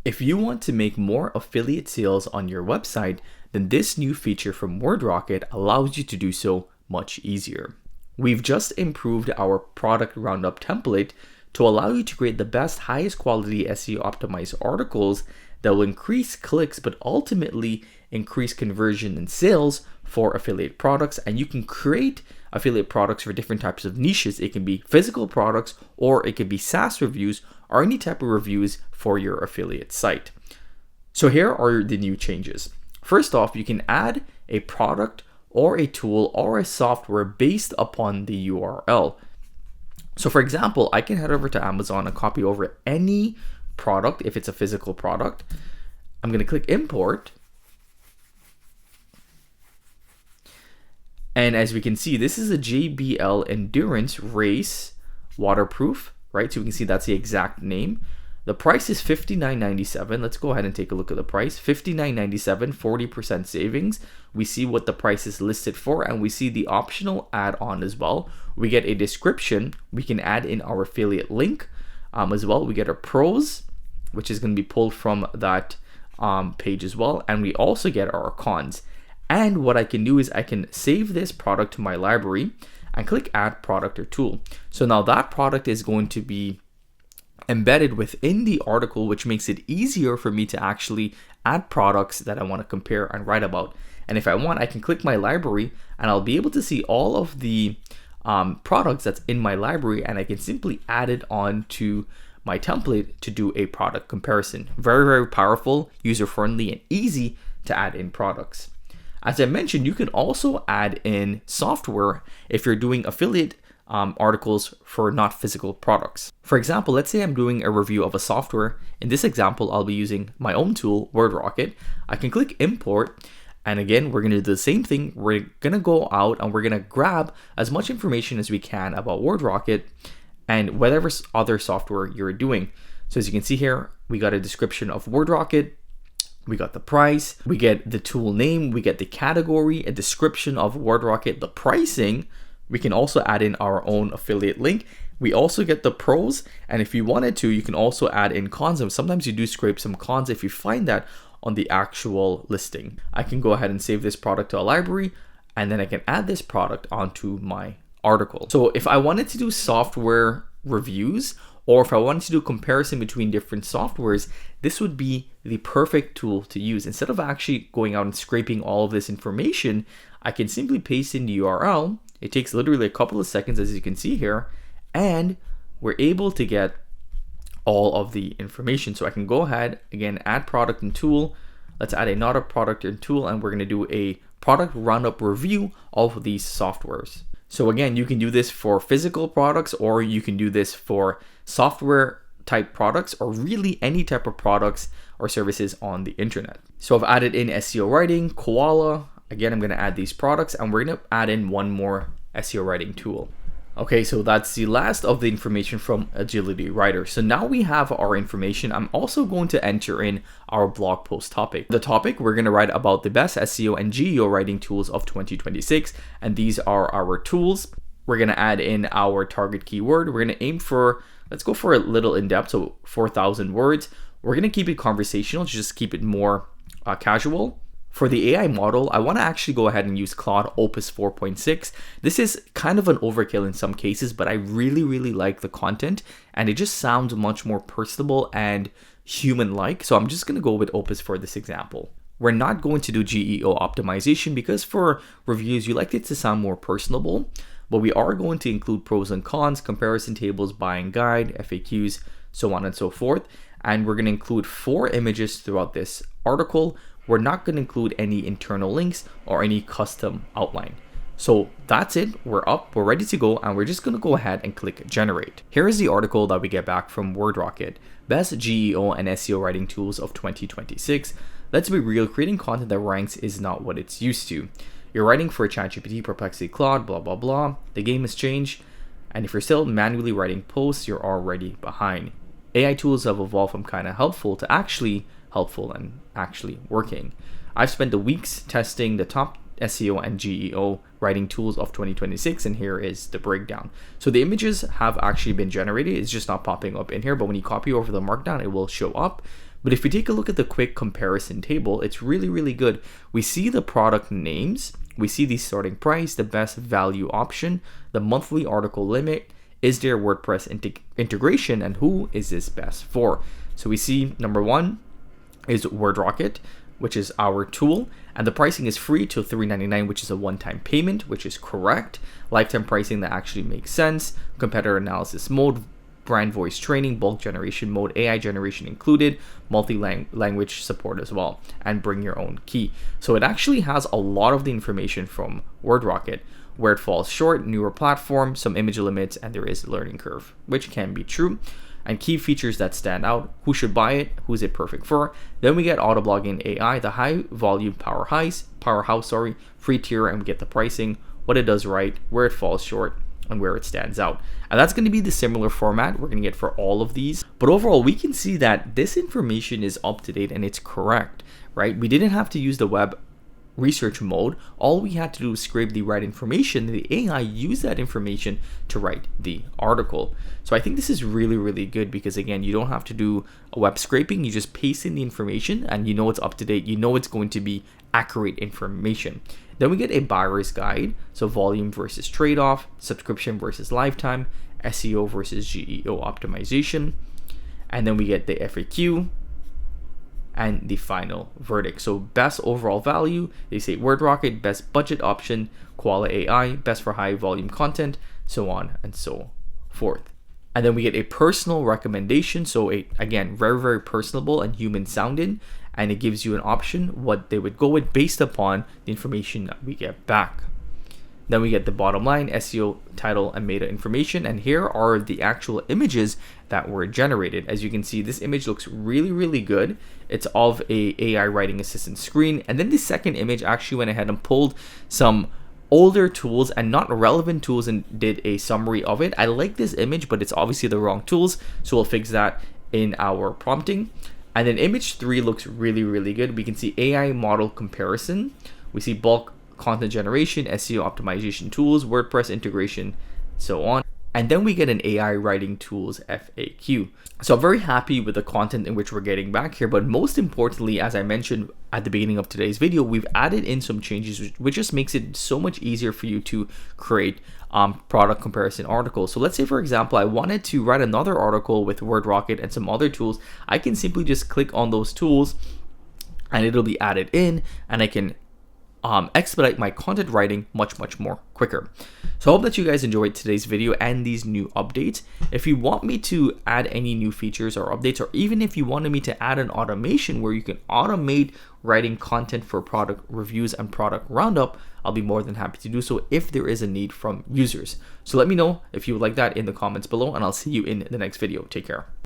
If you want to make more affiliate sales on your website, then this new feature from WordRocket allows you to do so much easier. We've just improved our product roundup template to allow you to create the best, highest quality SEO optimized articles that will increase clicks, but ultimately increase conversion and sales for affiliate products. And you can create affiliate products for different types of niches. It can be physical products, or it could be SaaS reviews, or any type of reviews for your affiliate site. So here are the new changes. First off, you can add a product or a tool or a software based upon the URL. So for example, I can head over to Amazon and copy over any product if it's a physical product. I'm going to click import. And as we can see, this is a JBL Endurance Race waterproof, right? So we can see that's the exact name. The price is $59.97. Let's go ahead and take a look at the price. $59.97, 40% savings. We see what the price is listed for, and we see the optional add-on as well. We get a description. We can add in our affiliate link as well. We get our pros, which is going to be pulled from that page as well. And we also get our cons. And what I can do is I can save this product to my library and click add product or tool. So now that product is going to be embedded within the article, which makes it easier for me to actually add products that I want to compare and write about. And if I want, I can click my library and I'll be able to see all of the products that's in my library, and I can simply add it on to my template to do a product comparison. Very, very powerful, user-friendly, and easy to add in products. As I mentioned, you can also add in software if you're doing affiliate articles for not physical products. For example, let's say I'm doing a review of a software. In this example, I'll be using my own tool, WordRocket. I can click import, and again, we're going to do the same thing. We're going to go out and we're going to grab as much information as we can about WordRocket and whatever other software you're doing. So as you can see here, we got a description of WordRocket. We got the price, we get the tool name, we get the category, a description of WordRocket, the pricing. We can also add in our own affiliate link. We also get the pros, and if you wanted to, you can also add in cons. And sometimes you do scrape some cons if you find that on the actual listing. I can go ahead and save this product to a library, and then I can add this product onto my article. So if I wanted to do software reviews, or if I wanted to do a comparison between different softwares, this would be the perfect tool to use. Instead of actually going out and scraping all of this information, I can simply paste in the URL. It takes literally a couple of seconds, as you can see here, and we're able to get all of the information. So I can go ahead, again, add product and tool. Let's add another product and tool, and we're going to do a product roundup review of these softwares. So again, you can do this for physical products, or you can do this for software type products, or really any type of products or services on the internet. So I've added in SEO writing, Koala. Again, I'm going to add these products, and we're going to add in one more SEO writing tool. Okay, so that's the last of the information from Agility Writer. So now we have our information. I'm also going to enter in our blog post topic. The topic, we're going to write about the best SEO and GEO writing tools of 2026. And these are our tools. We're going to add in our target keyword. We're going to aim for, let's go for a little in-depth, so 4,000 words. We're going to keep it conversational, just keep it more casual. For the AI model, I want to actually go ahead and use Claude Opus 4.6. This is kind of an overkill in some cases, but I really, really like the content, and it just sounds much more personable and human-like. So I'm just going to go with Opus for this example. We're not going to do GEO optimization because for reviews, you like it to sound more personable, but we are going to include pros and cons, comparison tables, buying guide, FAQs, so on and so forth. And we're going to include 4 images throughout this article. We're not going to include any internal links or any custom outline. So that's it. We're up, we're ready to go, and we're just going to go ahead and click generate. Here is the article that we get back from WordRocket. Best GEO and SEO writing tools of 2026. Let's be real, creating content that ranks is not what it's used to. You're writing for ChatGPT, Perplexity, Claude, blah, blah, blah. The game has changed. And if you're still manually writing posts, you're already behind. AI tools have evolved from kind of helpful to actually helpful and actually working. I've spent the weeks testing the top SEO and GEO writing tools of 2026, and here is the breakdown. So the images have actually been generated. It's just not popping up in here, but when you copy over the markdown, it will show up. But if we take a look at the quick comparison table, it's really, really good. We see the product names, we see the starting price, the best value option, the monthly article limit, is there WordPress integration, and who is this best for? So we see number one is WordRocket, which is our tool, and the pricing is free till $3.99, which is a one-time payment, which is correct. Lifetime pricing that actually makes sense. Competitor analysis mode, brand voice training, bulk generation mode, AI generation included, multi-language support as well, and bring your own key. So it actually has a lot of the information from WordRocket. Where it falls short, newer platform, some image limits, and there is a learning curve, which can be true. And key features that stand out, who should buy it, who is it perfect for. Then we get Autoblogging AI, the high volume powerhouse, free tier, and we get the pricing, what it does right, where it falls short, and where it stands out. And that's going to be the similar format we're going to get for all of these. But overall, we can see that this information is up to date and it's correct, right? We didn't have to use the web research mode. All we had to do was scrape the right information. The AI used that information to write the article. So I think this is really, really good because again, you don't have to do a web scraping. You just paste in the information and you know it's up to date. You know it's going to be accurate information. Then we get a buyer's guide. So volume versus trade-off, subscription versus lifetime, SEO versus GEO optimization. And then we get the FAQ and the final verdict. So best overall value, they say WordRocket, best budget option, Koala AI, best for high volume content, so on and so forth. And then we get a personal recommendation. So again, very, very personable and human sounding. And it gives you an option what they would go with based upon the information that we get back. Then we get the bottom line, SEO, title, and meta information. And here are the actual images that were generated. As you can see, this image looks really, really good. It's of a AI writing assistant screen. And then the second image actually went ahead and pulled some older tools and not relevant tools and did a summary of it. I like this image, but it's obviously the wrong tools. So we'll fix that in our prompting. And then image 3 looks really, really good. We can see AI model comparison. We see bulk content generation, SEO optimization tools, WordPress integration, so on. And then we get an AI writing tools FAQ. So I'm very happy with the content in which we're getting back here, but most importantly, as I mentioned at the beginning of today's video, we've added in some changes, which just makes it so much easier for you to create product comparison articles. So let's say, for example, I wanted to write another article with WordRocket and some other tools. I can simply just click on those tools and it'll be added in, and I can expedite my content writing much more quicker. So I hope that you guys enjoyed today's video and these new updates. If you want me to add any new features or updates, or even if you wanted me to add an automation where you can automate writing content for product reviews and product roundup, I'll be more than happy to do so if there is a need from users. So let me know if you would like that in the comments below, and I'll see you in the next video. Take care.